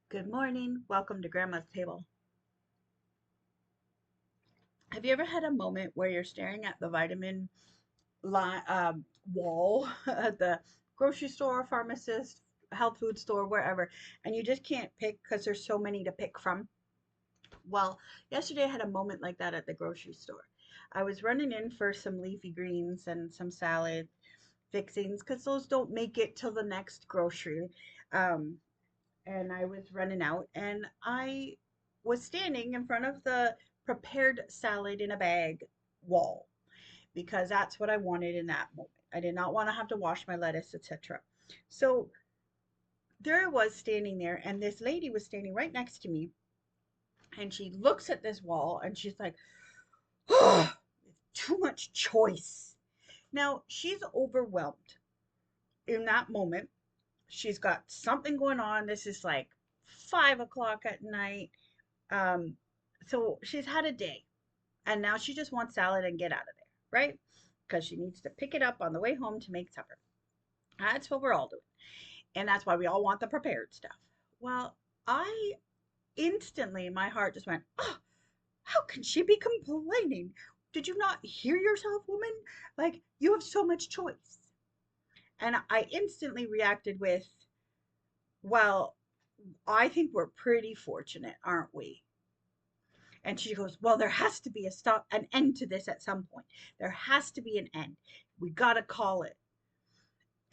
Good morning. Welcome to Grandma's Table. Have you ever had a moment where you're staring at the vitamin wall at the grocery store, pharmacist, health food store, wherever, and you just can't pick because there's so many to pick from? Well, yesterday I had a moment like that at the grocery store. I was running in for some leafy greens and some salad fixings because those don't make it till the next grocery. Um, and I was running out, and I was standing in front of the prepared salad in a bag wall because that's what I wanted in that moment. I did not want to have to wash my lettuce, etc. So there I was standing there, and this lady was standing right next to me, and she looks at this wall and she's like, "Oh, too much choice." Now she's overwhelmed in that moment. She's got something going on. This is like 5 o'clock at night. Um, so she's had a day, and now she just wants salad and get out of there, right? Because she needs to pick it up on the way home to make supper. That's what we're all doing. And that's why we all want the prepared stuff. Well, I instantly, my heart just went, oh, how can she be complaining? Did you not hear yourself, woman? Like, you have so much choice. And I instantly reacted with, well, I think we're pretty fortunate, aren't we? And she goes, well, there has to be an end to this at some point. There has to be an end. We got to call it.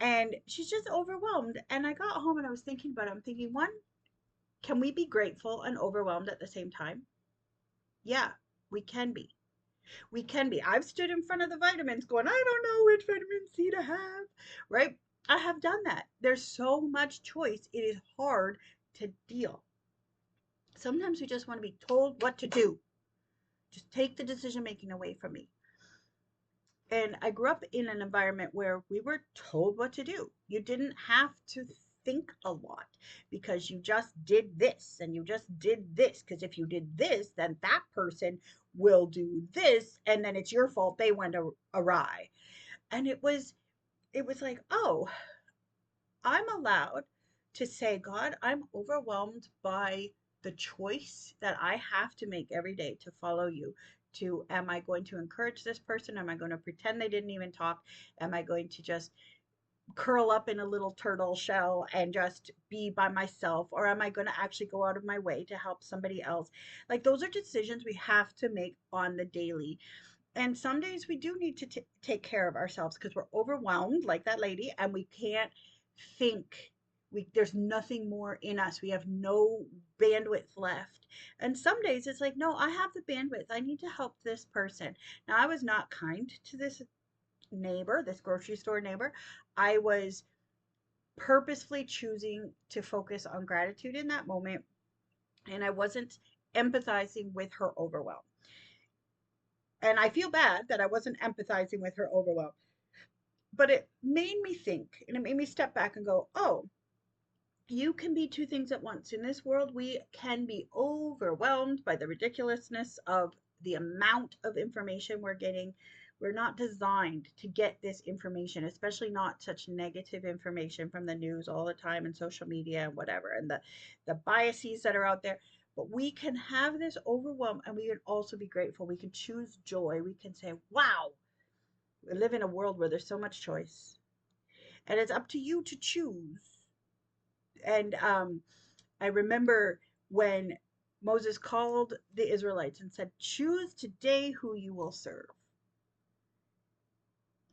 And she's just overwhelmed. And I got home and I was thinking about it. I'm thinking, one, can we be grateful and overwhelmed at the same time? Yeah, we can be. We can be. I've stood in front of the vitamins going, I don't know which vitamin C to have, right? I have done that. There's so much choice. It is hard to deal. Sometimes we just want to be told what to do. Just take the decision making away from me. And I grew up in an environment where we were told what to do. You didn't have to think a lot because you just did this and you just did this. Because if you did this, then that person will do this, and then it's your fault they went awry. And it was like, oh, I'm allowed to say, God, I'm overwhelmed by the choice that I have to make every day to follow you. To, am I going to encourage this person? Am I going to pretend they didn't even talk? Am I going to just curl up in a little turtle shell and just be by myself? Or am I going to actually go out of my way to help somebody else? Like, those are decisions we have to make on the daily. And some days we do need to take care of ourselves because we're overwhelmed, like that lady, and we can't think. There's nothing more in us. We have no bandwidth left. And some days it's like, no, I have the bandwidth. I need to help this person. Now, I was not kind to this neighbor, this grocery store neighbor. I was purposefully choosing to focus on gratitude in that moment, and I wasn't empathizing with her overwhelm. And I feel bad that I wasn't empathizing with her overwhelm. But it made me think, and it made me step back and go, oh, you can be two things at once. In this world, we can be overwhelmed by the ridiculousness of the amount of information we're getting. We're not designed to get this information, especially not such negative information from the news all the time and social media and whatever, and the biases that are out there. But we can have this overwhelm, and we can also be grateful. We can choose joy. We can say, wow, we live in a world where there's so much choice, and it's up to you to choose. And I remember when Moses called the Israelites and said, choose today who you will serve.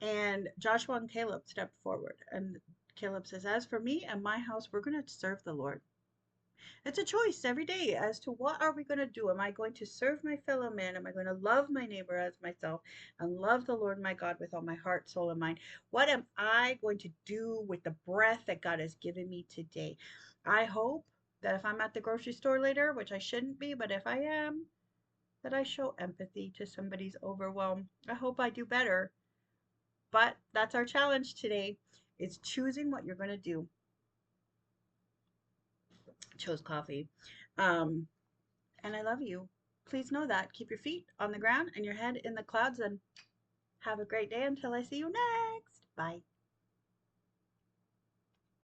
And Joshua and Caleb stepped forward, and Caleb says, as for me and my house, we're going to serve the Lord. It's a choice every day as to what are we going to do. Am I going to serve my fellow man? Am I going to love my neighbor as myself and love the Lord my God with all my heart, soul, and mind? What am I going to do with the breath that God has given me today? I hope that if I'm at the grocery store later, which I shouldn't be, but if I am, that I show empathy to somebody's overwhelm. I hope I do better. But that's our challenge today, is choosing what you're going to do. Chose coffee. Um, and I love you. Please know that. Keep your feet on the ground and your head in the clouds, and have a great day until I see you next. Bye.